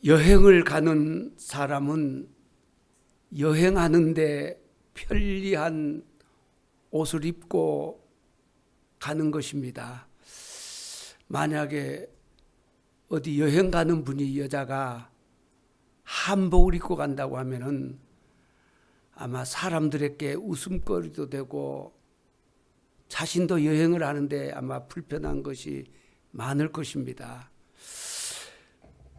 여행을 가는 사람은 여행하는데 편리한 옷을 입고 가는 것입니다. 만약에 어디 여행 가는 분이 여자가 한복을 입고 간다고 하면은 아마 사람들에게 웃음거리도 되고 자신도 여행을 하는데 아마 불편한 것이 많을 것입니다.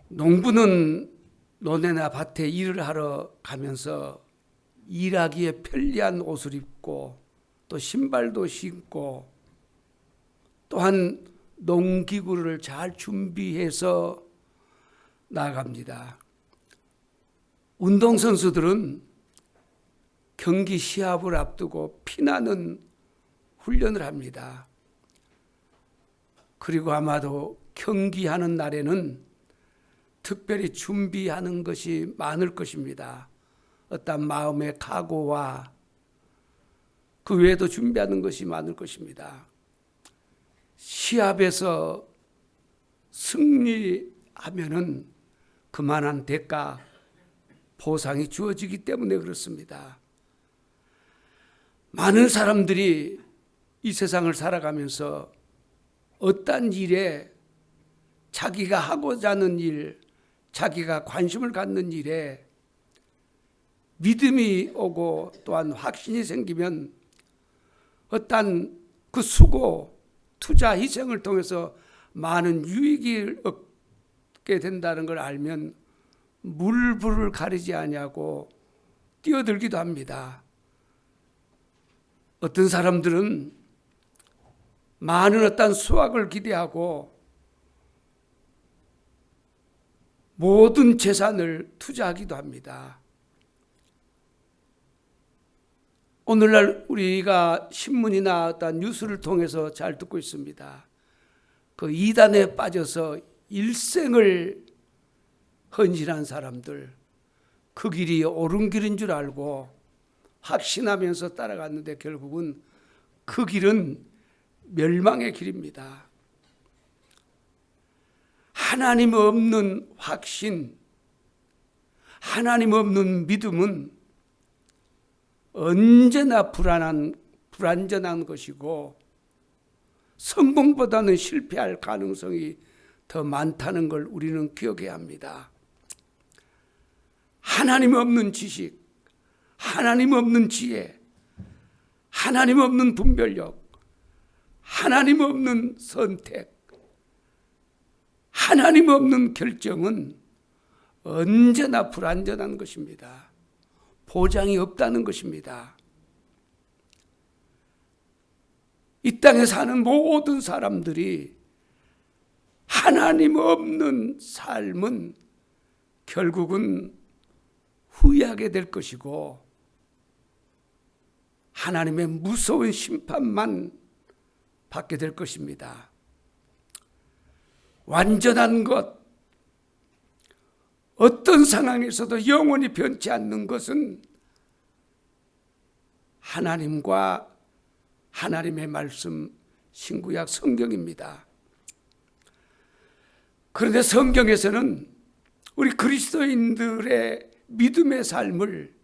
농부는 논에나 밭에 일을 하러 가면서 일하기에 편리한 옷을 입고 또 신발도 신고 또한 농기구를 잘 준비해서 나아갑니다. 운동선수들은 경기 시합을 앞두고 피나는 훈련을 합니다. 그리고 아마도 경기하는 날에는 특별히 준비하는 것이 많을 것입니다. 어떤 마음의 각오와 그 외에도 준비하는 것이 많을 것입니다. 시합에서 승리하면은 그만한 대가, 보상이 주어지기 때문에 그렇습니다. 많은 사람들이 이 세상을 살아가면서 어떤 일에 자기가 하고자 하는 일, 자기가 관심을 갖는 일에 믿음이 오고 또한 확신이 생기면 어떤 그 수고, 투자, 희생을 통해서 많은 유익을 얻게 된다는 걸 알면 물불을 가리지 아니하고 뛰어들기도 합니다. 어떤 사람들은 많은 어떤 수확을 기대하고 모든 재산을 투자하기도 합니다. 오늘날 우리가 신문이나 어떤 뉴스를 통해서 잘 듣고 있습니다. 그 이단에 빠져서 일생을 헌신한 사람들, 그 길이 옳은 길인 줄 알고 확신하면서 따라갔는데 결국은 그 길은 멸망의 길입니다. 하나님 없는 확신, 하나님 없는 믿음은 언제나 불완전한 것이고 성공보다는 실패할 가능성이 더 많다는 걸 우리는 기억해야 합니다. 하나님 없는 지식, 하나님 없는 지혜, 하나님 없는 분별력, 하나님 없는 선택, 하나님 없는 결정은 언제나 불완전한 것입니다. 보장이 없다는 것입니다. 이 땅에 사는 모든 사람들이 하나님 없는 삶은 결국은 후회하게 될 것이고 하나님의 무서운 심판만 받게 될 것입니다. 완전한 것, 어떤 상황에서도 영원히 변치 않는 것은 하나님과 하나님의 말씀, 신구약 성경입니다. 그런데 성경에서는 우리 그리스도인들의 믿음의 삶을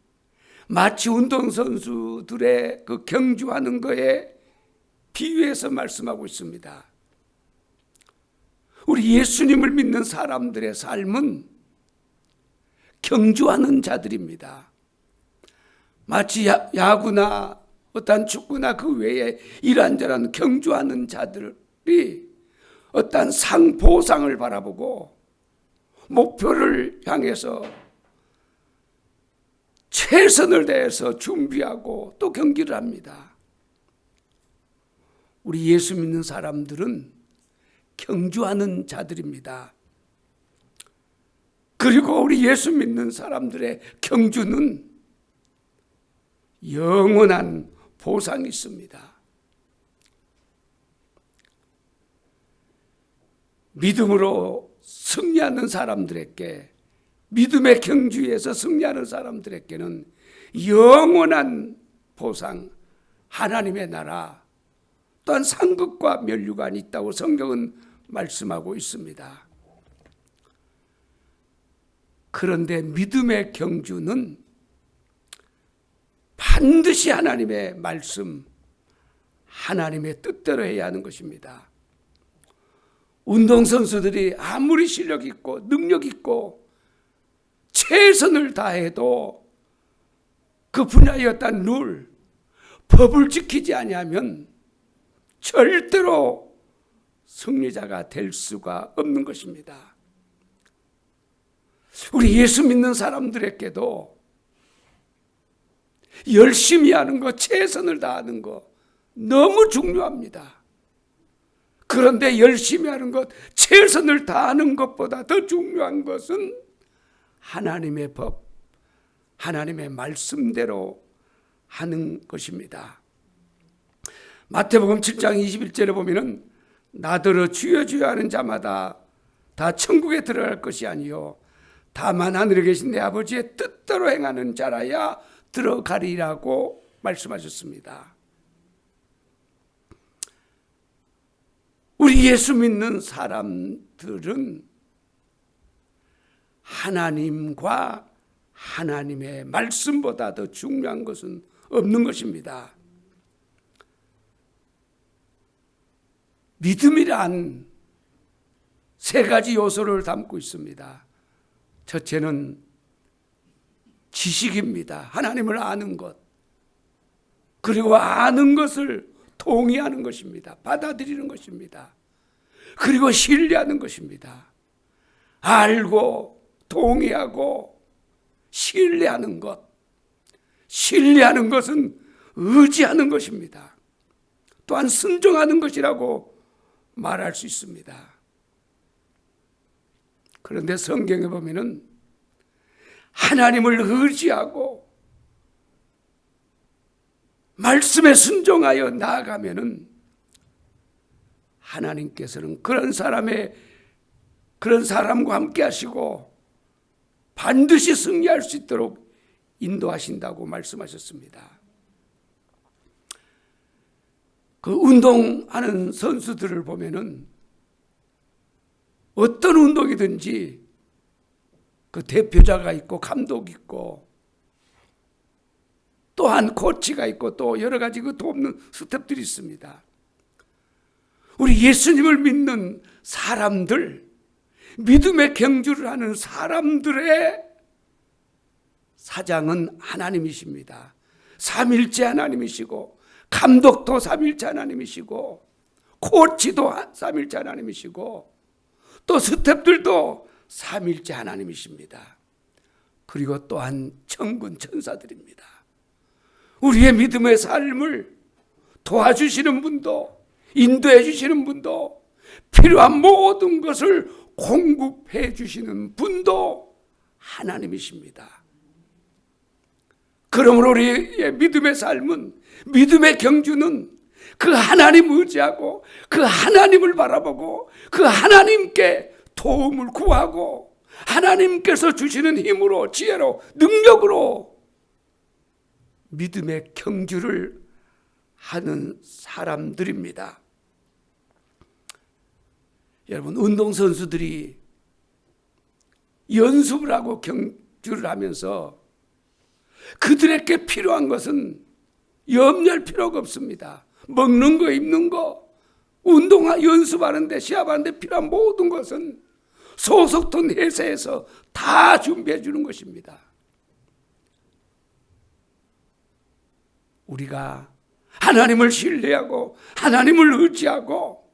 마치 운동선수들의 그 경주하는 거에 비유해서 말씀하고 있습니다. 우리 예수님을 믿는 사람들의 삶은 경주하는 자들입니다. 마치 야구나 어떤 축구나 그 외에 이런저런 경주하는 자들이 어떤 상 보상을 바라보고 목표를 향해서 최선을 다해서 준비하고 또 경기를 합니다. 우리 예수 믿는 사람들은 경주하는 자들입니다. 그리고 우리 예수 믿는 사람들의 경주는 영원한 보상이 있습니다. 믿음으로 승리하는 사람들에게, 믿음의 경주에서 승리하는 사람들에게는 영원한 보상, 하나님의 나라, 또한 상급과 면류관이 있다고 성경은 말씀하고 있습니다. 그런데 믿음의 경주는 반드시 하나님의 말씀, 하나님의 뜻대로 해야 하는 것입니다. 운동선수들이 아무리 실력 있고 능력 있고 최선을 다해도 그 분야에 어떤 룰, 법을 지키지 아니하면 절대로 승리자가 될 수가 없는 것입니다. 우리 예수 믿는 사람들에게도 열심히 하는 것, 최선을 다하는 것 너무 중요합니다. 그런데 열심히 하는 것, 최선을 다하는 것보다 더 중요한 것은 하나님의 법, 하나님의 말씀대로 하는 것입니다. 마태복음 7장 21절에 보면은 나더러 주여 주여 하는 자마다 다 천국에 들어갈 것이 아니요 다만 하늘에 계신 내 아버지의 뜻대로 행하는 자라야 들어가리라고 말씀하셨습니다. 우리 예수 믿는 사람들은 하나님과 하나님의 말씀보다 더 중요한 것은 없는 것입니다. 믿음이란 세 가지 요소를 담고 있습니다. 첫째는 지식입니다. 하나님을 아는 것. 그리고 아는 것을 동의하는 것입니다. 받아들이는 것입니다. 그리고 신뢰하는 것입니다. 알고 동의하고 신뢰하는 것. 신뢰하는 것은 의지하는 것입니다. 또한 순종하는 것이라고 말할 수 있습니다. 그런데 성경에 보면은 하나님을 의지하고 말씀에 순종하여 나아가면은 하나님께서는 그런 사람과 함께 하시고 반드시 승리할 수 있도록 인도하신다고 말씀하셨습니다. 그 운동하는 선수들을 보면은 어떤 운동이든지 그 대표자가 있고 감독이 있고 또한 코치가 있고 또 여러 가지 그 돕는 스태프들이 있습니다. 우리 예수님을 믿는 사람들, 믿음의 경주를 하는 사람들의 사장은 하나님이십니다. 삼일째 하나님이시고 감독도 삼일째 하나님이시고 코치도 삼일째 하나님이시고 또 스태프들도 삼일째 하나님이십니다. 그리고 또한 천군 천사들입니다. 우리의 믿음의 삶을 도와주시는 분도 인도해 주시는 분도 필요한 모든 것을 공급해 주시는 분도 하나님이십니다. 그러므로 우리의 믿음의 삶은, 믿음의 경주는 그 하나님 의지하고 그 하나님을 바라보고 그 하나님께 도움을 구하고 하나님께서 주시는 힘으로, 지혜로, 능력으로 믿음의 경주를 하는 사람들입니다. 여러분, 운동선수들이 연습을 하고 경주를 하면서 그들에게 필요한 것은 염려할 필요가 없습니다. 먹는 거, 입는 거, 연습하는데, 시합하는데 필요한 모든 것은 소속돈 회사에서 다 준비해 주는 것입니다. 우리가 하나님을 신뢰하고 하나님을 의지하고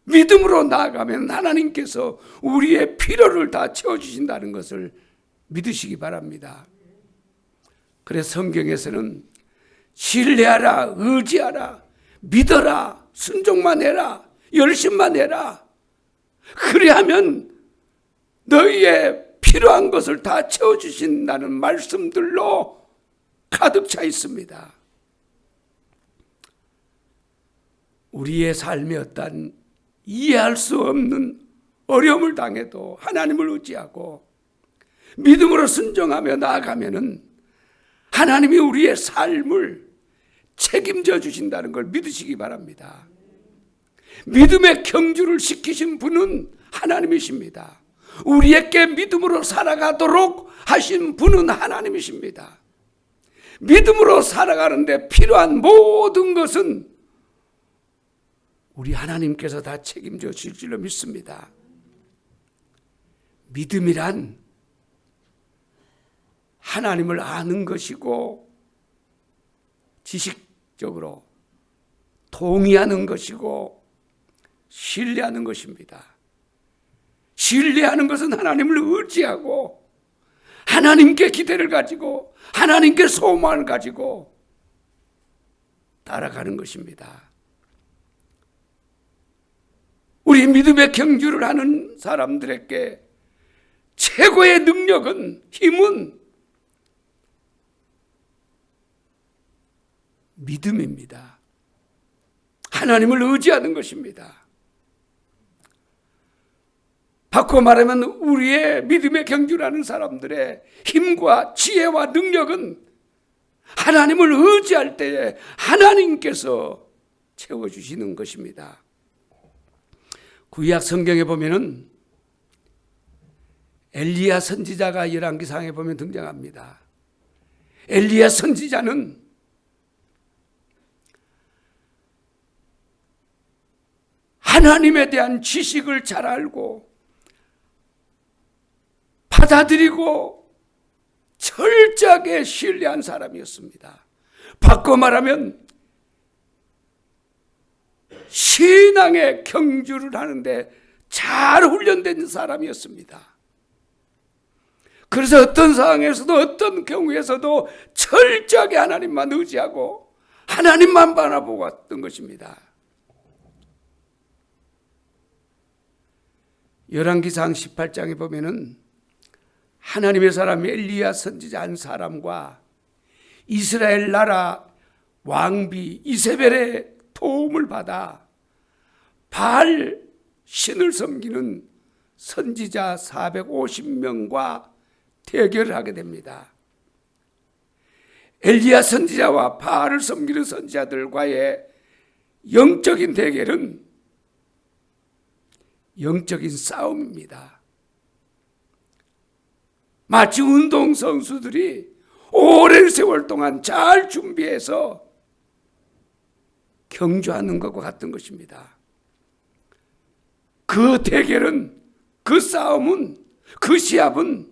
믿음으로 나아가면 하나님께서 우리의 필요를 다 채워주신다는 것을 믿으시기 바랍니다. 그래서 성경에서는 신뢰하라, 의지하라, 믿어라, 순종만 해라, 열심만 해라. 그리하면 너희의 필요한 것을 다 채워주신다는 말씀들로 가득 차 있습니다. 우리의 삶에 어떤 이해할 수 없는 어려움을 당해도 하나님을 의지하고 믿음으로 순종하며 나아가면은 하나님이 우리의 삶을 책임져 주신다는 걸 믿으시기 바랍니다. 믿음의 경주를 시키신 분은 하나님이십니다. 우리에게 믿음으로 살아가도록 하신 분은 하나님이십니다. 믿음으로 살아가는데 필요한 모든 것은 우리 하나님께서 다 책임져 주실 줄로 믿습니다. 믿음이란 하나님을 아는 것이고 지식적으로 동의하는 것이고 신뢰하는 것입니다. 신뢰하는 것은 하나님을 의지하고 하나님께 기대를 가지고 하나님께 소망을 가지고 따라가는 것입니다. 우리 믿음의 경주를 하는 사람들에게 최고의 능력은, 힘은 믿음입니다. 하나님을 의지하는 것입니다. 바꿔 말하면 우리의 믿음의 경주를 하는 사람들의 힘과 지혜와 능력은 하나님을 의지할 때에 하나님께서 채워주시는 것입니다. 구약 성경에 보면은 엘리야 선지자가 열왕기상에 보면 등장합니다. 엘리야 선지자는 하나님에 대한 지식을 잘 알고 받아들이고 철저하게 신뢰한 사람이었습니다. 바꿔 말하면 신앙의 경주를 하는데 잘 훈련된 사람이었습니다. 그래서 어떤 상황에서도 어떤 경우에서도 철저하게 하나님만 의지하고 하나님만 바라보고 왔던 것입니다. 열왕기상 18장에 보면은 하나님의 사람 엘리야 선지자 한 사람과 이스라엘 나라 왕비 이세벨의 도움을 받아 바알 신을 섬기는 선지자 450명과 대결을 하게 됩니다. 엘리야 선지자와 바알을 섬기는 선지자들과의 영적인 대결은 영적인 싸움입니다. 마치 운동선수들이 오랜 세월 동안 잘 준비해서 경주하는 것과 같은 것입니다. 그 대결은, 그 싸움은, 그 시합은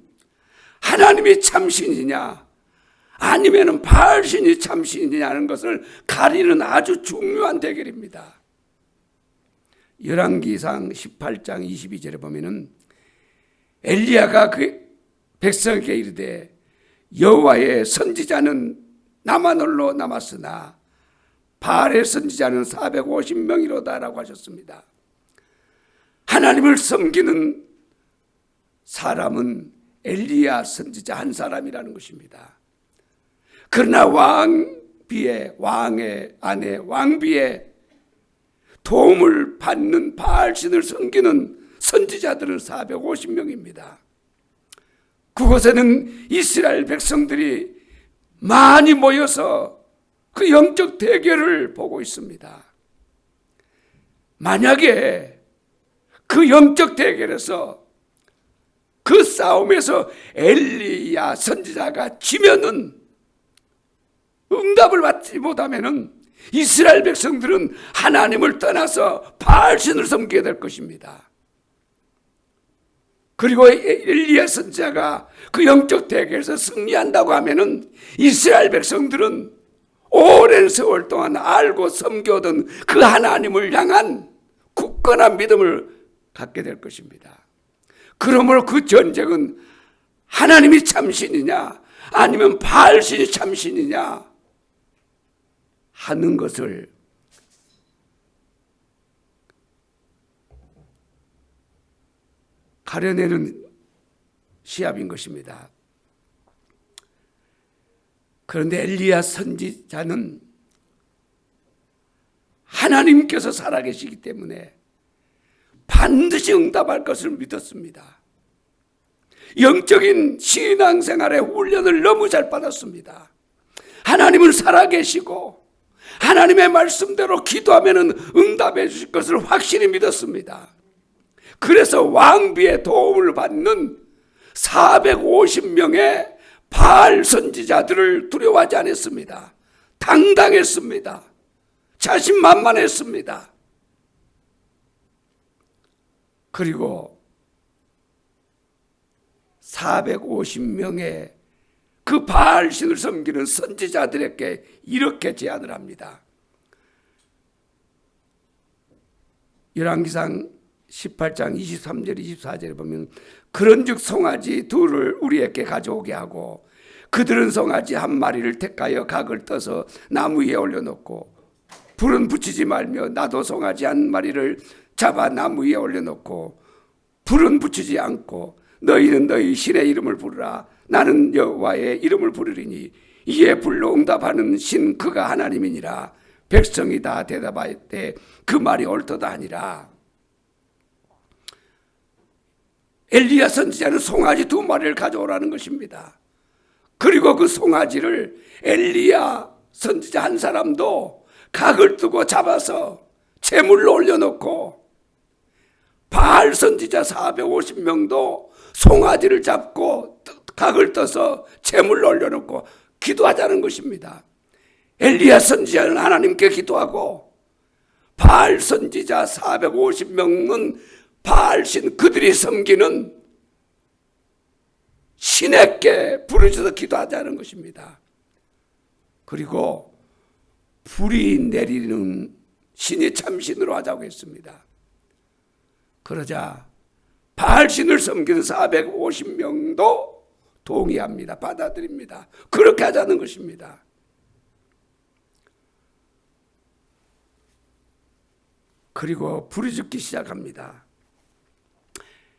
하나님이 참신이냐 아니면 바알신이 참신이냐는 것을 가리는 아주 중요한 대결입니다. 열왕기상 18장 22절에 보면은 엘리야가 그 백성에게 이르되 여호와의 선지자는 나만 홀로 남았으나 바알의 선지자는 450명이로다라고 하셨습니다. 하나님을 섬기는 사람은 엘리야 선지자 한 사람이라는 것입니다. 그러나 왕의 아내 왕비의 도움을 받는 바알신을 섬기는 선지자들은 450명입니다. 그곳에는 이스라엘 백성들이 많이 모여서 그 영적 대결을 보고 있습니다. 만약에 그 영적 대결에서 그 싸움에서 엘리야 선지자가 지면은 응답을 받지 못하면은 이스라엘 백성들은 하나님을 떠나서 바알신을 섬기게 될 것입니다. 그리고 엘리야 선지자가 그 영적 대결에서 승리한다고 하면은 이스라엘 백성들은 오랜 세월 동안 알고 섬겨오던 그 하나님을 향한 굳건한 믿음을 갖게 될 것입니다. 그러므로 그 전쟁은 하나님이 참신이냐 아니면 바알신이 참신이냐 하는 것을 가려내는 시합인 것입니다. 그런데 엘리야 선지자는 하나님께서 살아계시기 때문에 반드시 응답할 것을 믿었습니다. 영적인 신앙생활의 훈련을 너무 잘 받았습니다. 하나님은 살아계시고 하나님의 말씀대로 기도하면 응답해 주실 것을 확실히 믿었습니다. 그래서 왕비의 도움을 받는 450명의 바알 선지자들을 두려워하지 않았습니다. 당당했습니다. 자신만만했습니다. 그리고 450명의 그 바알 신을 섬기는 선지자들에게 이렇게 제안을 합니다. 열왕기상 18장 23절 24절에 보면 그런즉 송아지 둘을 우리에게 가져오게 하고 그들은 송아지 한 마리를 택하여 각을 떠서 나무 위에 올려놓고 불은 붙이지 말며 나도 송아지 한 마리를 잡아 나무 위에 올려놓고 불은 붙이지 않고 너희는 너희 신의 이름을 부르라. 나는 여호와의 이름을 부르리니 이에 불로 응답하는 신 그가 하나님이니라. 백성이 다 대답하되 그 말이 옳도다 하니라. 엘리야 선지자는 송아지 2마리를 가져오라는 것입니다. 그리고 그 송아지를 엘리야 선지자 한 사람도 각을 뜨고 잡아서 제물로 올려놓고 바알 선지자 450명도 송아지를 잡고 각을 떠서 제물로 올려놓고 기도하자는 것입니다. 엘리야 선지자는 하나님께 기도하고 바알 선지자 450명은 바알신 그들이 섬기는 신에게 부르셔서 기도하자는 것입니다. 그리고 불이 내리는 신이 참신으로 하자고 했습니다. 그러자 바알신을 섬기는 450명도 동의합니다. 받아들입니다. 그렇게 하자는 것입니다. 그리고 불이 죽기 시작합니다.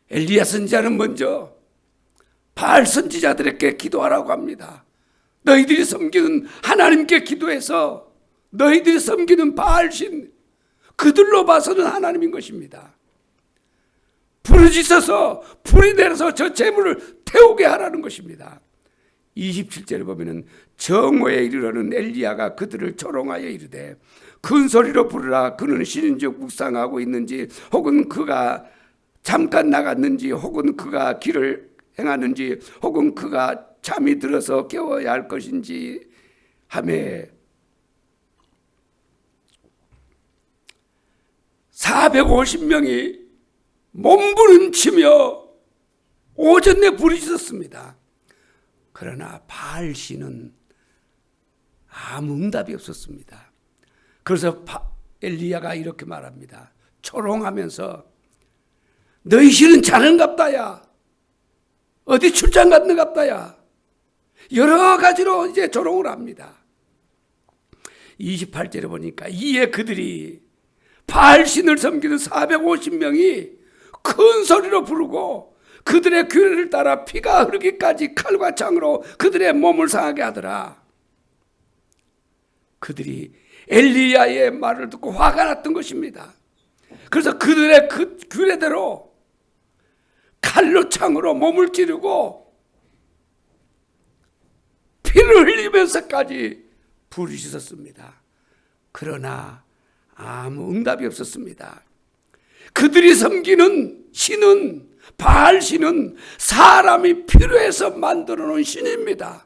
엘리야 선지자는 먼저 바알 선지자들에게 기도하라고 합니다. 너희들이 섬기는 하나님께 기도해서 너희들이 섬기는 바알신 그들로 봐서는 하나님인 것입니다. 부르짖어서 불이 내려서 저 재물을 태우게 하라는 것입니다. 27절에 보면은 정오에 이르러는 엘리야가 그들을 조롱하여 이르되 큰 소리로 부르라. 그는 신인즉 묵상하고 있는지 혹은 그가 잠깐 나갔는지 혹은 그가 길을 행하는지 혹은 그가 잠이 들어서 깨워야 할 것인지 하매 450명이 몸부림치며 오전에 부르짖었습니다. 그러나 바알신은 아무 응답이 없었습니다. 그래서 엘리야가 이렇게 말합니다. 조롱하면서 너희 신은 자는갑다야. 어디 출장 갔는갑다야. 여러 가지로 이제 조롱을 합니다. 28절에 보니까 이에 그들이 바알신을 섬기는 450명이 큰 소리로 부르고 그들의 규례를 따라 피가 흐르기까지 칼과 창으로 그들의 몸을 상하게 하더라. 그들이 엘리야의 말을 듣고 화가 났던 것입니다. 그래서 그들의 그 규례대로 칼로 창으로 몸을 찌르고 피를 흘리면서까지 부르짖었습니다. 그러나 아무 응답이 없었습니다. 그들이 섬기는 신은 바알신은 사람이 필요해서 만들어 놓은 신입니다.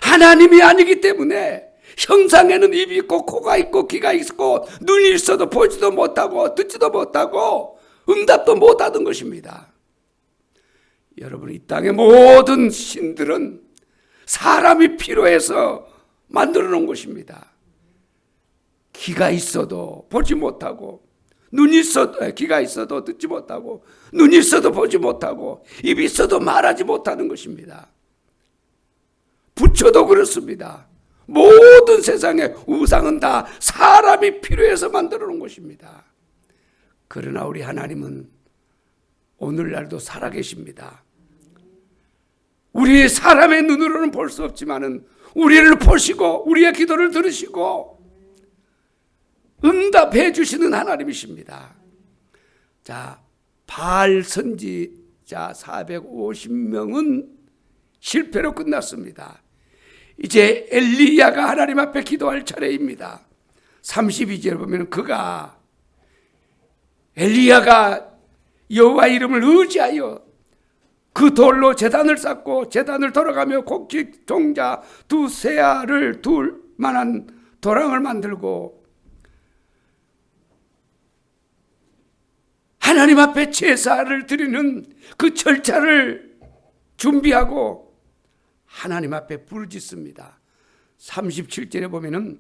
하나님이 아니기 때문에 형상에는 입이 있고 코가 있고 귀가 있고 눈이 있어도 보지도 못하고 듣지도 못하고 응답도 못하던 것입니다. 여러분, 이 땅의 모든 신들은 사람이 필요해서 만들어 놓은 것입니다. 귀가 있어도 보지 못하고 눈이 있어도 귀가 있어도 듣지 못하고 눈이 있어도 보지 못하고 입이 있어도 말하지 못하는 것입니다. 부처도 그렇습니다. 모든 세상의 우상은 다 사람이 필요해서 만들어 놓은 것입니다. 그러나 우리 하나님은 오늘날도 살아계십니다. 우리 사람의 눈으로는 볼 수 없지만은 우리를 보시고 우리의 기도를 들으시고 응답해 주시는 하나님이십니다. 자, 바알 선지자 450명은 실패로 끝났습니다. 이제 엘리야가 하나님 앞에 기도할 차례입니다. 32절에 보면 엘리야가 여호와 이름을 의지하여 그 돌로 제단을 쌓고 제단을 돌아가며 곡식 종자 두 세알을 둘 만한 도랑을 만들고 하나님 앞에 제사를 드리는 그 절차를 준비하고 하나님 앞에 부르짖습니다. 37절에 보면은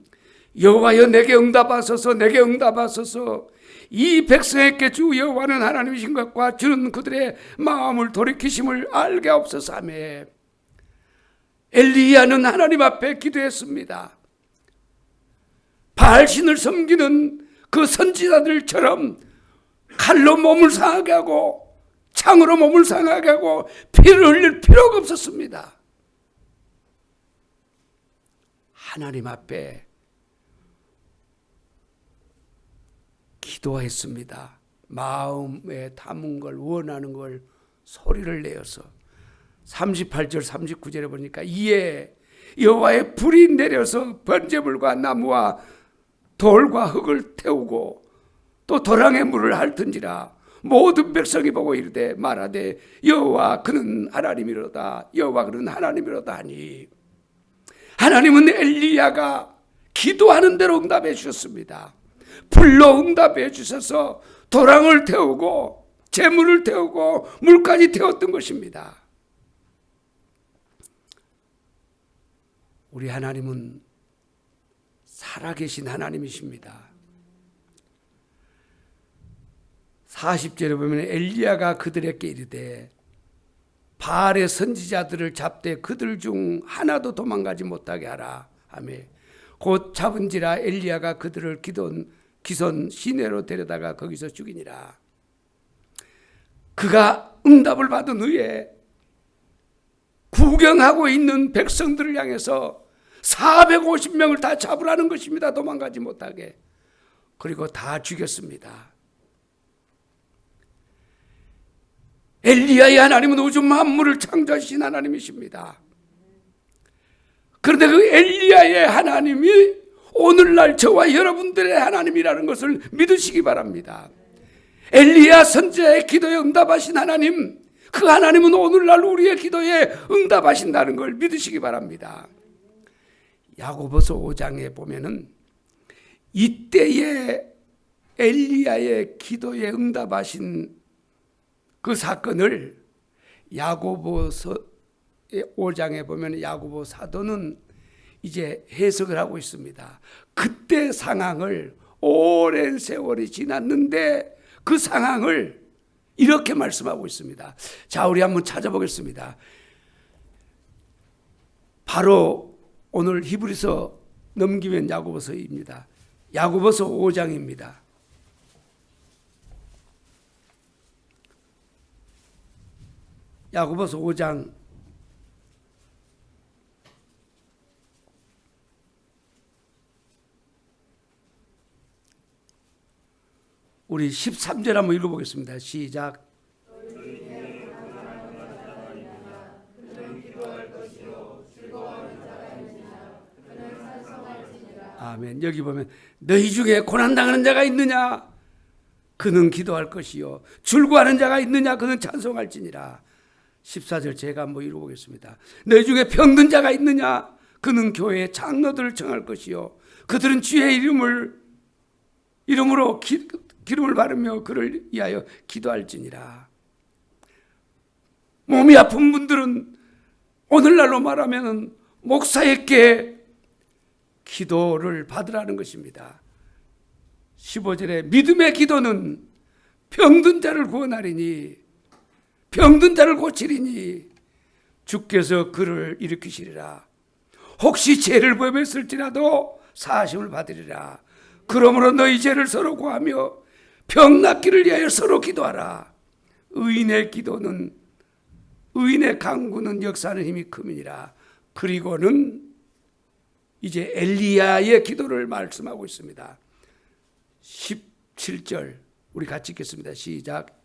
여호와여 내게 응답하소서 내게 응답하소서 이 백성에게 주 여호와는 하나님이신 것과 주는 그들의 마음을 돌이키심을 알게 없어서 하매 엘리야는 하나님 앞에 기도했습니다. 바알신을 섬기는 그 선지자들처럼 칼로 몸을 상하게 하고 창으로 몸을 상하게 하고 피를 흘릴 필요가 없었습니다. 하나님 앞에 기도했습니다. 마음에 담은 걸 원하는 걸 소리를 내어서 38절 39절에 보니까 이에 여호와의 불이 내려서 번제물과 나무와 돌과 흙을 태우고 또 도랑에 물을 핥은지라 모든 백성이 보고 이르되 말하되 여호와 그는 하나님이로다 여호와 그는 하나님이로다 하니 하나님은 엘리야가 기도하는 대로 응답해 주셨습니다. 불로 응답해 주셔서 도랑을 태우고 재물을 태우고 물까지 태웠던 것입니다. 우리 하나님은 살아계신 하나님이십니다. 40절에 보면 엘리야가 그들에게 이르되 바알의 선지자들을 잡되 그들 중 하나도 도망가지 못하게 하라 하며 곧 잡은지라 엘리야가 그들을 기손 시내로 데려다가 거기서 죽이니라. 그가 응답을 받은 후에 구경하고 있는 백성들을 향해서 450명을 다 잡으라는 것입니다. 도망가지 못하게. 그리고 다 죽였습니다. 엘리야의 하나님은 우주 만물을 창조하신 하나님이십니다. 그런데 그 엘리야의 하나님이 오늘날 저와 여러분들의 하나님이라는 것을 믿으시기 바랍니다. 엘리야 선지자의 기도에 응답하신 하나님, 그 하나님은 오늘날 우리의 기도에 응답하신다는 걸 믿으시기 바랍니다. 야고보서 5장에 보면은 이때에 엘리야의 기도에 응답하신 그 사건을 야고보서 5장에 보면 야고보 사도는 이제 해석을 하고 있습니다. 그때 상황을 오랜 세월이 지났는데 그 상황을 이렇게 말씀하고 있습니다. 자, 우리 한번 찾아보겠습니다. 바로 오늘 히브리서 넘기면 야고보서입니다. 야고보서 5장입니다. 야고보서 5장 우리 13절 한번 읽어보겠습니다. 시작. 아멘. 여기 보면 너희 중에 고난당하는 자가 있느냐? 그는 기도할 것이요. 즐거워하는 자가 있느냐? 그는 찬송할지니라. 14절 제가 한번 읽어보겠습니다. 너희 중에 병든 자가 있느냐? 그는 교회의 장로들을 청할 것이요. 그들은 주의 이름으로 기름을 바르며 그를 위하여 기도할지니라. 몸이 아픈 분들은 오늘날로 말하면 목사에게 기도를 받으라는 것입니다. 15절에 믿음의 기도는 병든 자를 구원하리니 병든 자를 고치리니 주께서 그를 일으키시리라. 혹시 죄를 범했을지라도 사하심을 받으리라. 그러므로 너희 죄를 서로 구하며 병 낫기를 위하여 서로 기도하라. 의인의 간구는 역사하는 힘이 큼이니라. 그리고는 이제 엘리야의 기도를 말씀하고 있습니다. 17절 우리 같이 읽겠습니다. 시작.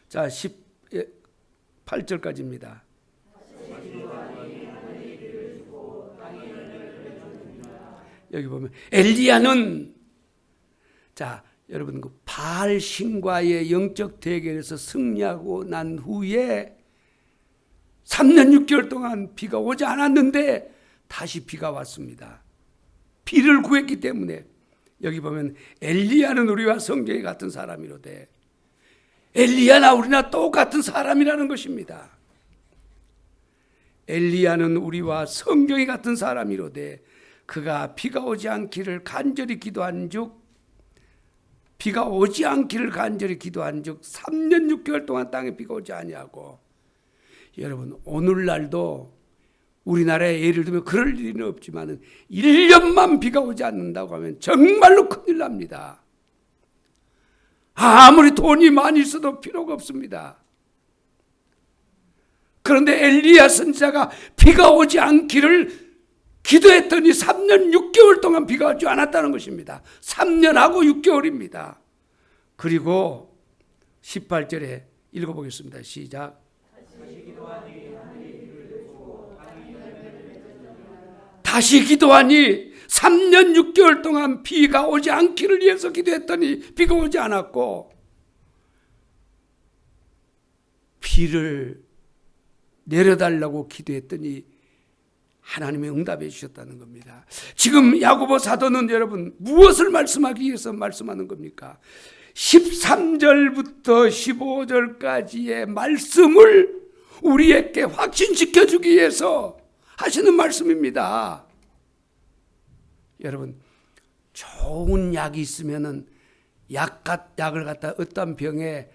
자, 18절까지입니다. 여기 보면 엘리야는, 자 여러분, 그 바알 신과의 영적 대결에서 승리하고 난 후에 3년 6개월 동안 비가 오지 않았는데 다시 비가 왔습니다. 비를 구했기 때문에. 여기 보면 엘리야는 우리와 성경이 같은 사람이로되, 엘리야나 우리나 똑같은 사람이라는 것입니다. 엘리야는 우리와 성경이 같은 사람이로되 그가 비가 오지 않기를 간절히 기도한즉, 비가 오지 않기를 간절히 기도한즉 3년 6개월 동안 땅에 비가 오지 아니하고. 여러분, 오늘날도 우리나라에 예를 들면 그럴 일은 없지만 1년만 비가 오지 않는다고 하면 정말로 큰일 납니다. 아무리 돈이 많이 있어도 필요가 없습니다. 그런데 엘리야 선지자가 비가 오지 않기를 기도했더니 3년 6개월 동안 비가 오지 않았다는 것입니다. 3년하고 6개월입니다. 그리고 18절에 읽어보겠습니다. 시작. 다시 기도하니 3년 6개월 동안 비가 오지 않기를 위해서 기도했더니 비가 오지 않았고, 비를 내려달라고 기도했더니 하나님이 응답해 주셨다는 겁니다. 지금 야고보 사도는 여러분 무엇을 말씀하기 위해서 말씀하는 겁니까? 13절부터 15절까지의 말씀을 우리에게 확신시켜 주기 위해서 하시는 말씀입니다. 여러분, 좋은 약이 있으면은 약을 갖다 어떤 병에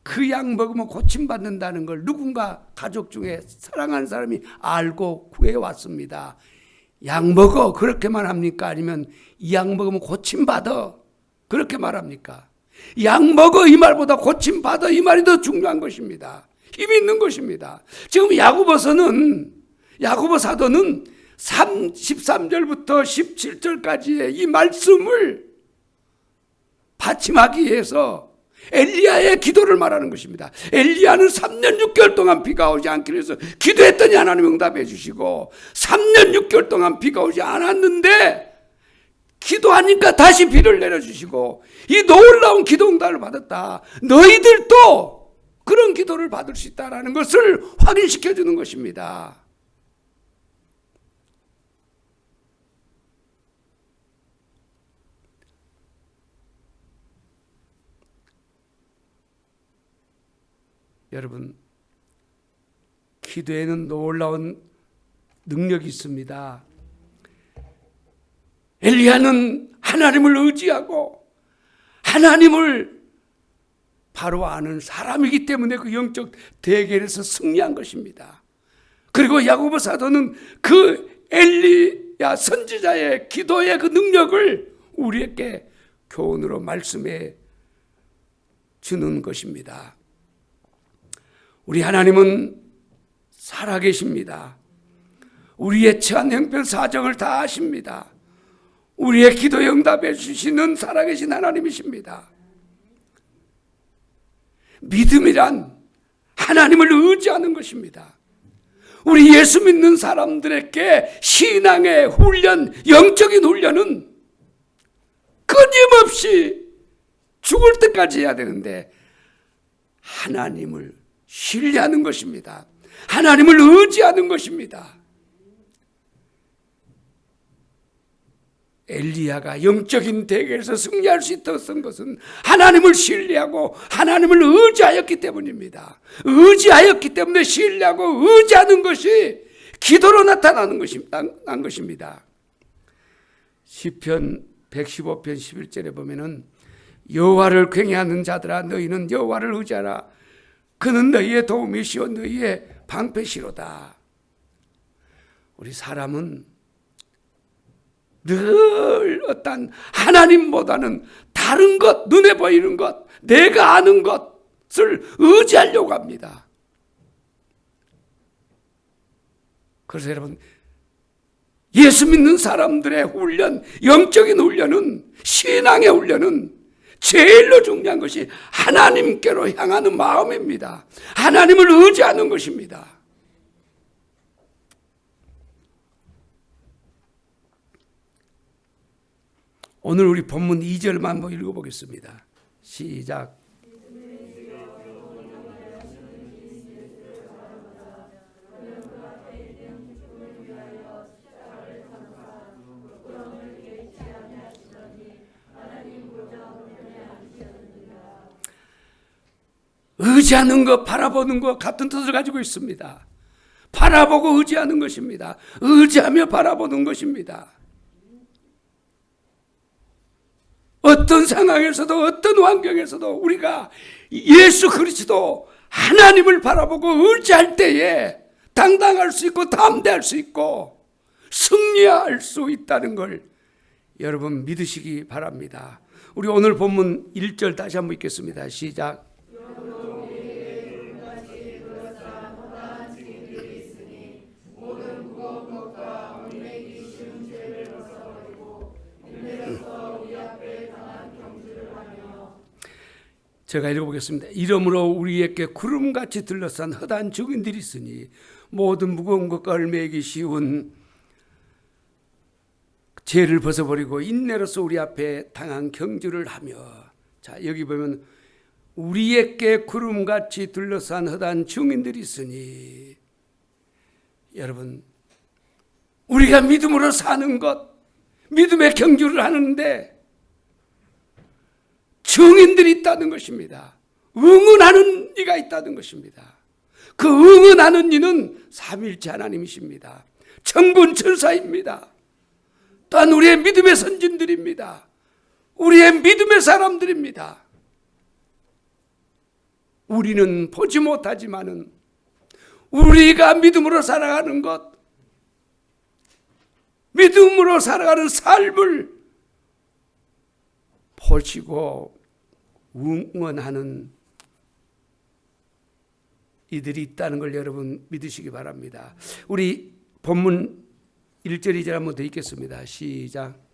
그 약 먹으면 고침받는다는 걸 누군가 가족 중에 사랑하는 사람이 알고 구해왔습니다. 약 먹어, 그렇게만 합니까? 아니면 이 약 먹으면 고침받아, 그렇게 말합니까? 약 먹어 이 말보다 고침받아 이 말이 더 중요한 것입니다. 힘이 있는 것입니다. 지금 야고보 사도는 13절부터 17절까지의 이 말씀을 받침하기 위해서 엘리야의 기도를 말하는 것입니다. 엘리야는 3년 6개월 동안 비가 오지 않기를 해서 기도했더니 하나님 응답해 주시고, 3년 6개월 동안 비가 오지 않았는데 기도하니까 다시 비를 내려주시고, 이 놀라운 기도 응답을 받았다. 너희들도 그런 기도를 받을 수 있다는 것을 확인시켜 주는 것입니다. 여러분, 기도에는 놀라운 능력이 있습니다. 엘리야는 하나님을 의지하고 하나님을 바로 아는 사람이기 때문에 그 영적 대결에서 승리한 것입니다. 그리고 야고보 사도는 그 엘리야 선지자의 기도의 그 능력을 우리에게 교훈으로 말씀해 주는 것입니다. 우리 하나님은 살아계십니다. 우리의 처한 형편 사정을 다 아십니다. 우리의 기도에 응답해 주시는 살아계신 하나님이십니다. 믿음이란 하나님을 의지하는 것입니다. 우리 예수 믿는 사람들에게 신앙의 훈련, 영적인 훈련은 끊임없이 죽을 때까지 해야 되는데 하나님을 신뢰하는 것입니다. 하나님을 의지하는 것입니다. 엘리야가 영적인 대결에서 승리할 수 있었던 것은 하나님을 신뢰하고 하나님을 의지하였기 때문입니다. 의지하였기 때문에 신뢰하고 의지하는 것이 기도로 나타나는 것입니다. 시편 115편 11절에 보면은 여호와를 경외하는 자들아 너희는 여호와를 의지하라. 그는 너희의 도움이시오 너희의 방패시로다. 우리 사람은 늘 어떤 하나님보다는 다른 것, 눈에 보이는 것, 내가 아는 것을 의지하려고 합니다. 그래서 여러분, 예수 믿는 사람들의 훈련, 영적인 훈련은, 신앙의 훈련은 제일로 중요한 것이 하나님께로 향하는 마음입니다. 하나님을 의지하는 것입니다. 오늘 우리 본문 2절만 한번 읽어보겠습니다. 시작. 의지하는 것, 바라보는 것 같은 뜻을 가지고 있습니다. 바라보고 의지하는 것입니다. 의지하며 바라보는 것입니다. 어떤 상황에서도 어떤 환경에서도 우리가 예수 그리스도 하나님을 바라보고 의지할 때에 당당할 수 있고 담대할 수 있고 승리할 수 있다는 걸 여러분 믿으시기 바랍니다. 우리 오늘 본문 1절 다시 한번 읽겠습니다. 시작. 제가 읽어보겠습니다. 이러므로 우리에게 구름같이 들러싼 허다한 증인들이 있으니 모든 무거운 것과 얽매이기 쉬운 죄를 벗어버리고 인내로서 우리 앞에 당한 경주를 하며. 자, 여기 보면 우리에게 구름같이 둘러싼 허다한 증인들이 있으니, 여러분 우리가 믿음으로 사는 것, 믿음의 경주를 하는데 증인들이 있다는 것입니다. 응언하는 이가 있다는 것입니다. 그 응언하는 이는 삼위일체 하나님이십니다. 천군천사입니다. 또한 우리의 믿음의 선진들입니다. 우리의 믿음의 사람들입니다. 우리는 보지 못하지만은 우리가 믿음으로 살아가는 것, 믿음으로 살아가는 삶을 보시고 응원하는 이들이 있다는 걸 여러분 믿으시기 바랍니다. 우리 본문 1절 2절 한번 더 읽겠습니다. 시작.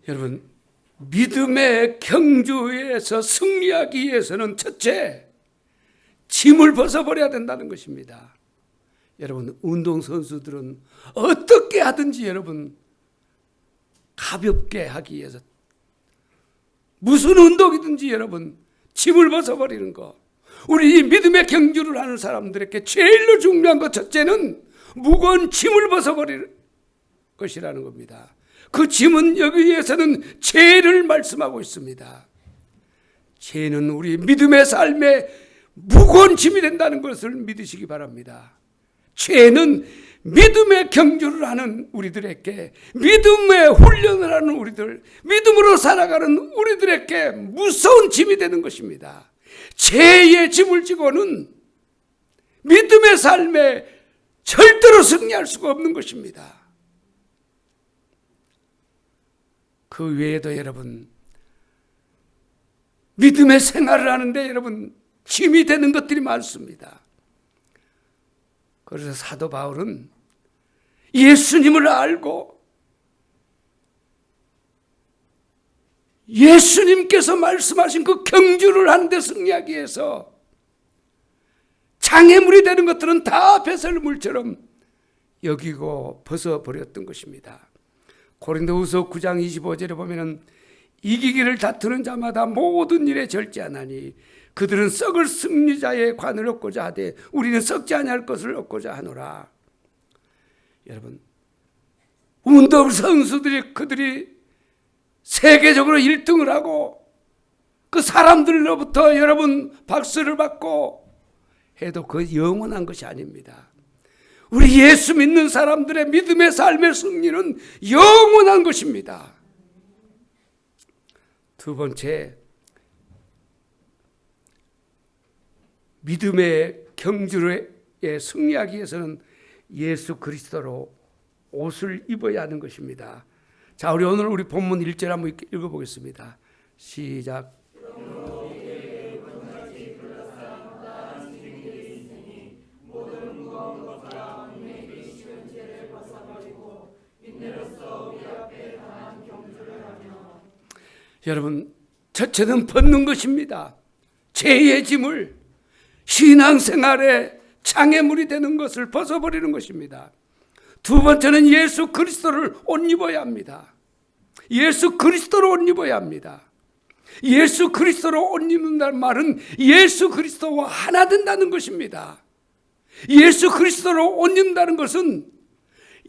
여러분, 믿음의 경주에서 승리하기 위해서는 첫째, 짐을 벗어버려야 된다는 것입니다. 여러분, 운동선수들은 어떻게 하든지 여러분 가볍게 하기 위해서 무슨 운동이든지 여러분 짐을 벗어버리는 거. 우리 이 믿음의 경주를 하는 사람들에게 제일로 중요한 것 첫째는 무거운 짐을 벗어버리는 것이라는 겁니다. 그 짐은 여기에서는 죄를 말씀하고 있습니다. 죄는 우리 믿음의 삶에 무거운 짐이 된다는 것을 믿으시기 바랍니다. 죄는 믿음의 경주를 하는 우리들에게, 믿음의 훈련을 하는 우리들, 믿음으로 살아가는 우리들에게 무서운 짐이 되는 것입니다. 죄의 짐을 지고는 믿음의 삶에 절대로 승리할 수가 없는 것입니다. 그 외에도 여러분 믿음의 생활을 하는데 여러분 짐이 되는 것들이 많습니다. 그래서 사도 바울은 예수님을 알고 예수님께서 말씀하신 그 경주를 하는데 승리하기 위해서 장애물이 되는 것들은 다 배설물처럼 여기고 벗어버렸던 것입니다. 고린도후서 9장 25절에 보면은 이기기를 다투는 자마다 모든 일에 절제하나니 그들은 썩을 승리자의 관을 얻고자 하되 우리는 썩지 아니할 것을 얻고자 하노라. 여러분, 운동 선수들이 그들이 세계적으로 1등을 하고 그 사람들로부터 여러분 박수를 받고 해도 그 영원한 것이 아닙니다. 우리 예수 믿는 사람들의 믿음의 삶의 승리는 영원한 것입니다. 두 번째, 믿음의 경주에 승리하기 위해서는 예수 그리스도로 옷을 입어야 하는 것입니다. 자, 우리 오늘 우리 본문 1절 한번 읽어보겠습니다. 시작. 여러분, 첫째는 벗는 것입니다. 죄의 짐을, 신앙생활의 장애물이 되는 것을 벗어버리는 것입니다. 두 번째는 예수 그리스도를 옷 입어야 합니다. 예수 그리스도로 옷 입어야 합니다. 예수 그리스도로 옷 입는다는 말은 예수 그리스도와 하나 된다는 것입니다. 예수 그리스도로 옷 입는다는 것은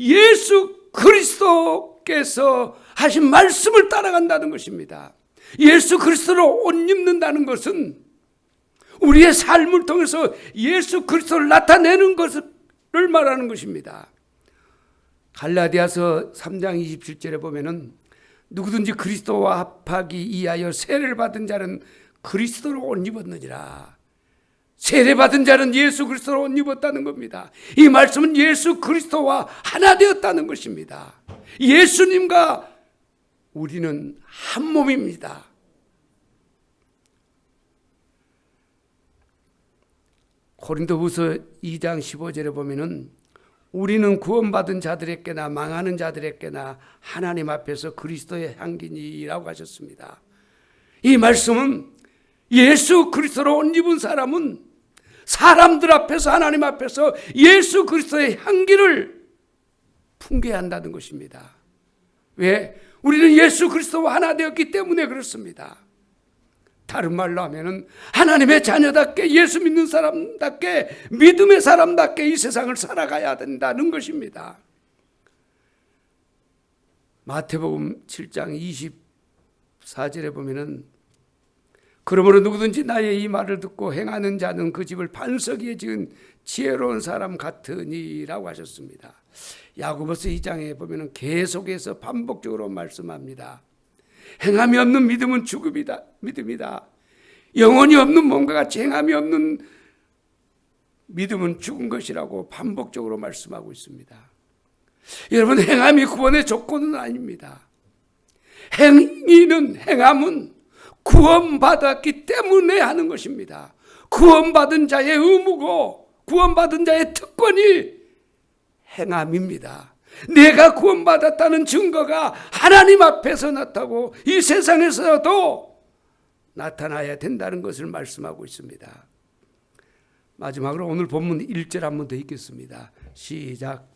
예수 그리스도께서 하신 말씀을 따라간다는 것입니다. 예수 그리스도로 옷 입는다는 것은 우리의 삶을 통해서 예수 그리스도를 나타내는 것을 말하는 것입니다. 갈라디아서 3장 27절에 보면은 누구든지 그리스도와 합하기 위하여 세례를 받은 자는 그리스도로 옷 입었느니라. 세례 받은 자는 예수 그리스도로 옷 입었다는 겁니다. 이 말씀은 예수 그리스도와 하나 되었다는 것입니다. 예수님과 우리는 한 몸입니다. 고린도후서 2장 15절에 보면은 우리는 구원받은 자들에게나 망하는 자들에게나 하나님 앞에서 그리스도의 향기니라고 하셨습니다. 이 말씀은 예수 그리스도로 옷 입은 사람은 사람들 앞에서 하나님 앞에서 예수 그리스도의 향기를 풍겨야 한다는 것입니다. 왜? 우리는 예수 그리스도와 하나 되었기 때문에 그렇습니다. 다른 말로 하면은 하나님의 자녀답게, 예수 믿는 사람답게, 믿음의 사람답게 이 세상을 살아가야 된다는 것입니다. 마태복음 7장 24절에 보면은 그러므로 누구든지 나의 이 말을 듣고 행하는 자는 그 집을 반석 위에 지은 지혜로운 사람 같으니라고 하셨습니다. 야고보서 2장에 보면은 계속해서 반복적으로 말씀합니다. 행함이 없는 믿음은 죽음이다. 믿음이다. 영혼이 없는 몸과 같이 행함이 없는 믿음은 죽은 것이라고 반복적으로 말씀하고 있습니다. 여러분, 행함이 구원의 조건은 아닙니다. 행함은 구원받았기 때문에 하는 것입니다. 구원받은 자의 의무고 구원받은 자의 특권이 행함입니다. 내가 구원받았다는 증거가 하나님 앞에서 나타나고 이 세상에서도 나타나야 된다는 것을 말씀하고 있습니다. 마지막으로 오늘 본문 1절 한 번 더 읽겠습니다. 시작.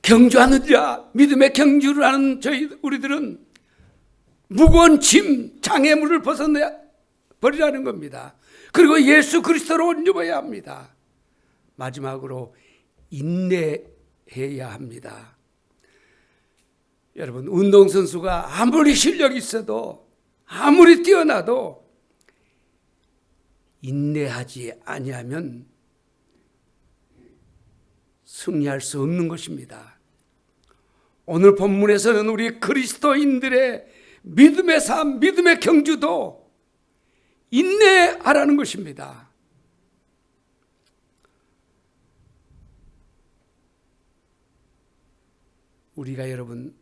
경주하는 자, 믿음의 경주를 하는 우리들은 무거운 짐, 장애물을 벗어버리라는 겁니다. 그리고 예수 그리스도로 옷 입어야 합니다. 마지막으로 인내해야 합니다. 여러분, 운동선수가 아무리 실력이 있어도, 아무리 뛰어나도 인내하지 아니하면 승리할 수 없는 것입니다. 오늘 본문에서는 우리 그리스도인들의 믿음의 삶, 믿음의 경주도 인내하라는 것입니다. 우리가 여러분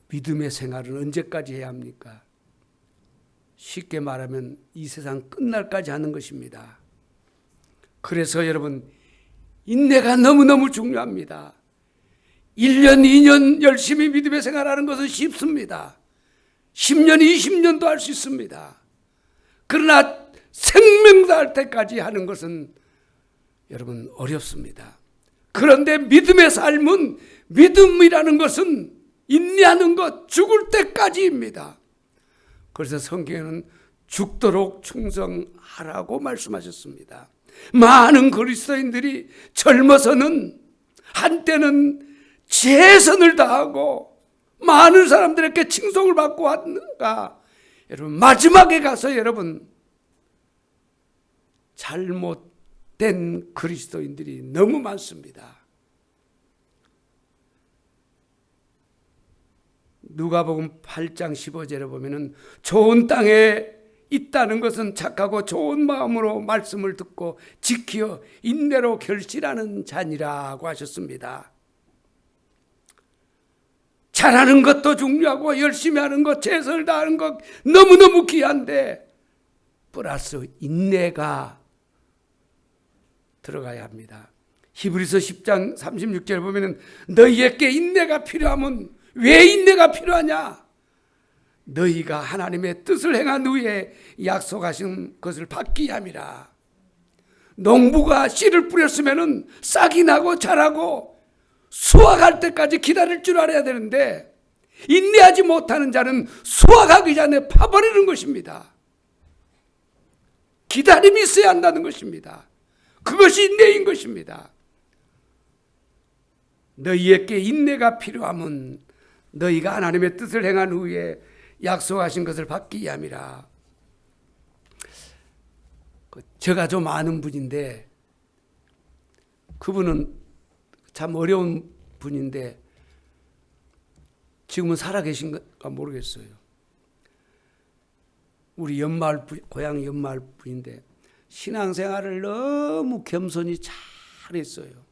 믿음의 생활을 언제까지 해야 합니까? 쉽게 말하면 이 세상 끝날까지 하는 것입니다. 그래서 여러분 인내가 너무너무 중요합니다. 1년, 2년 열심히 믿음의 생활하는 것은 쉽습니다. 10년, 20년도 할 수 있습니다. 그러나 생명 다할 때까지 하는 것은 여러분 어렵습니다. 그런데 믿음의 삶은, 믿음이라는 것은 인내하는 것, 죽을 때까지입니다. 그래서 성경에는 죽도록 충성하라고 말씀하셨습니다. 많은 그리스도인들이 젊어서는 한때는 최선을 다하고 많은 사람들에게 칭송을 받고 왔는가, 여러분 마지막에 가서 여러분 잘못된 그리스도인들이 너무 많습니다. 누가복음 8장 15절에 보면은 좋은 땅에 있다는 것은 착하고 좋은 마음으로 말씀을 듣고 지키어 인내로 결실하는 자니라고 하셨습니다. 잘하는 것도 중요하고 열심히 하는 것, 최선을 다하는 것 너무너무 귀한데 플러스 인내가 들어가야 합니다. 히브리서 10장 36절 보면은 너희에게 인내가 필요하면 왜 인내가 필요하냐? 너희가 하나님의 뜻을 행한 후에 약속하신 것을 받기 함이라. 농부가 씨를 뿌렸으면은 싹이 나고 자라고 수확할 때까지 기다릴 줄 알아야 되는데 인내하지 못하는 자는 수확하기 전에 파버리는 것입니다. 기다림이 있어야 한다는 것입니다. 그것이 인내인 것입니다. 너희에게 인내가 필요하면 너희가 하나님의 뜻을 행한 후에 약속하신 것을 받기 위함이라. 제가 좀 아는 분인데 그분은 참 어려운 분인데 지금은 살아계신가 모르겠어요. 우리 연마을 고향 연마을 분인데 신앙생활을 너무 겸손히 잘했어요.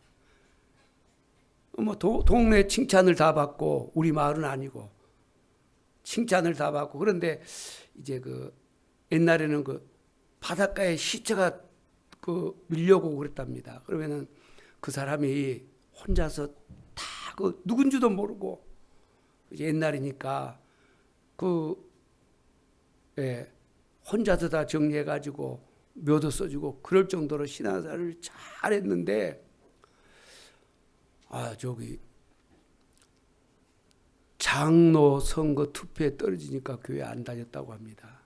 뭐 동네 칭찬을 다 받고 우리 마을은 아니고 칭찬을 다 받고 그런데 이제 그 옛날에는 그 바닷가에 시체가 그 밀려오고 그랬답니다. 그러면은 그 사람이 혼자서 다 그 누군지도 모르고 이제 옛날이니까 그 혼자서 다 정리해가지고 묘도 써주고 그럴 정도로 신앙생활을 잘했는데 저기 장로 선거 투표에 떨어지니까 교회 안 다녔다고 합니다.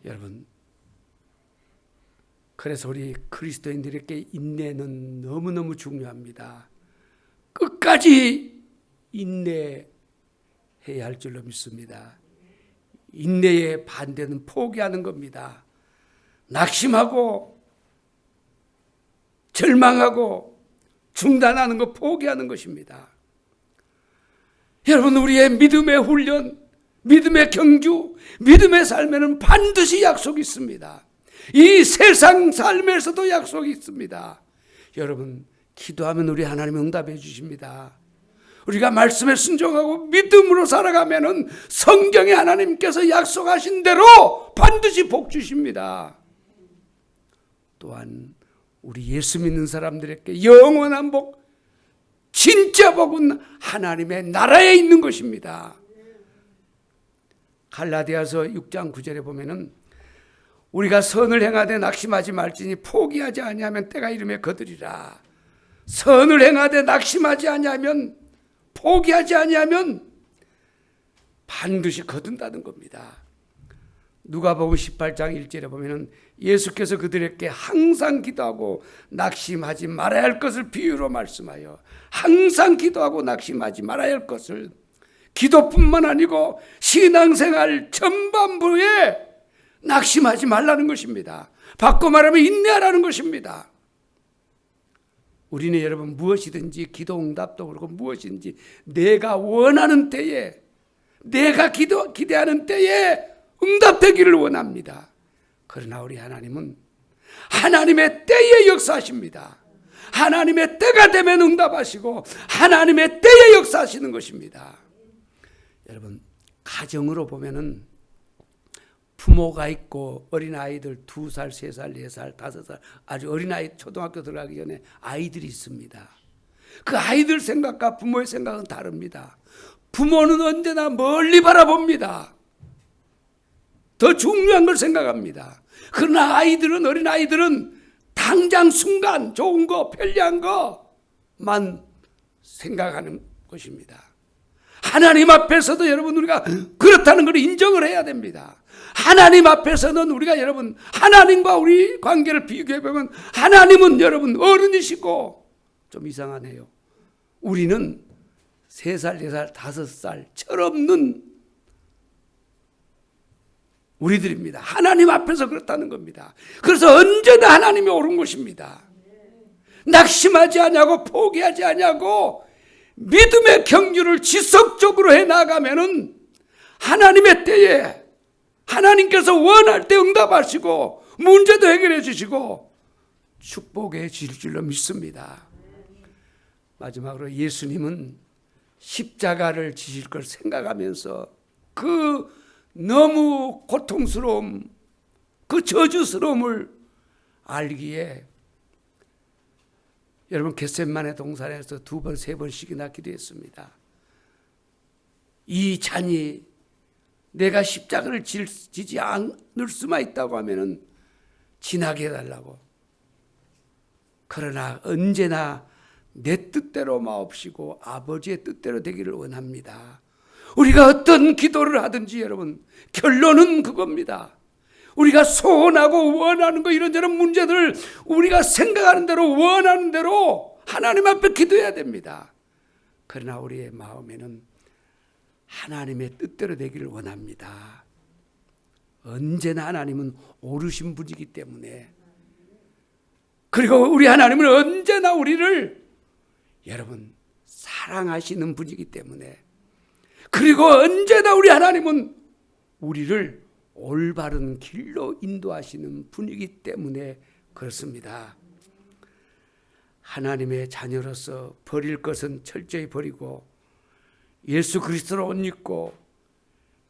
여러분, 그래서 우리 그리스도인들에게 인내는 너무너무 중요합니다. 끝까지 인내해야 할 줄로 믿습니다. 인내의 반대는 포기하는 겁니다. 낙심하고 절망하고 중단하는 것 포기하는 것입니다. 여러분, 우리의 믿음의 훈련, 믿음의 경주, 믿음의 삶에는 반드시 약속이 있습니다. 이 세상 삶에서도 약속이 있습니다. 여러분, 기도하면 우리 하나님 응답해 주십니다. 우리가 말씀에 순종하고 믿음으로 살아가면은 성경에 하나님께서 약속하신 대로 반드시 복 주십니다. 또한 우리 예수 믿는 사람들에게 영원한 복, 진짜 복은 하나님의 나라에 있는 것입니다. 갈라디아서 6장 9절에 보면은 우리가 선을 행하되 낙심하지 말지니 포기하지 아니하면 때가 이르매 거두리라. 선을 행하되 낙심하지 아니하면 포기하지 아니하면 반드시 거둔다는 겁니다. 누가복음 18장 1절에 보면은 예수께서 그들에게 항상 기도하고 낙심하지 말아야 할 것을 비유로 말씀하여 항상 기도하고 낙심하지 말아야 할 것을 기도뿐만 아니고 신앙생활 전반부에 낙심하지 말라는 것입니다. 바꿔 말하면 인내하라는 것입니다. 우리는 여러분 무엇이든지 기도 응답도 그렇고 무엇이든지 내가 원하는 때에 내가 기대하는 때에 응답되기를 원합니다. 그러나 우리 하나님은 하나님의 때에 역사하십니다. 하나님의 때가 되면 응답하시고 하나님의 때에 역사하시는 것입니다. 여러분, 가정으로 보면은 부모가 있고 어린아이들 2살, 3살, 4살, 5살 아주 어린아이 초등학교 들어가기 전에 아이들이 있습니다. 그 아이들 생각과 부모의 생각은 다릅니다. 부모는 언제나 멀리 바라봅니다. 더 중요한 걸 생각합니다. 그러나 아이들은 어린아이들은 당장 순간 좋은 거 편리한 것만 생각하는 것입니다. 하나님 앞에서도 여러분 우리가 그렇다는 걸 인정을 해야 됩니다. 하나님 앞에서는 우리가 여러분 하나님과 우리 관계를 비교해 보면 하나님은 여러분 어른이시고 좀 이상하네요. 우리는 3살, 4살, 5살 철없는 우리들입니다. 하나님 앞에서 그렇다는 겁니다. 그래서 언제나 하나님이 옳은 것입니다. 낙심하지 않냐고 포기하지 않냐고 믿음의 경주를 지속적으로 해나가면은 하나님의 때에 하나님께서 원할 때 응답하시고 문제도 해결해 주시고 축복해 주실 줄로 믿습니다. 마지막으로 예수님은 십자가를 지실 걸 생각하면서 그 너무 고통스러움, 그 저주스러움을 알기에 여러분 겟세마네 동산에서 2번, 3번씩이나 기도했습니다. 이 잔이 내가 십자가를 지지 않을 수만 있다고 하면은 지나게 해달라고. 그러나 언제나 내 뜻대로 마옵시고 아버지의 뜻대로 되기를 원합니다. 우리가 어떤 기도를 하든지 여러분 결론은 그겁니다. 우리가 소원하고 원하는 거 이런저런 문제들 우리가 생각하는 대로 원하는 대로 하나님 앞에 기도해야 됩니다. 그러나 우리의 마음에는 하나님의 뜻대로 되기를 원합니다. 언제나 하나님은 오르신 분이기 때문에, 그리고 우리 하나님은 언제나 우리를 여러분 사랑하시는 분이기 때문에, 그리고 언제나 우리 하나님은 우리를 올바른 길로 인도하시는 분이기 때문에 그렇습니다. 하나님의 자녀로서 버릴 것은 철저히 버리고 예수 그리스도로 옷 입고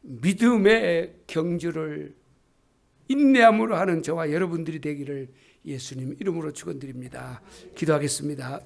믿음의 경주를 인내함으로 하는 저와 여러분들이 되기를 예수님 이름으로 축원드립니다. 기도하겠습니다.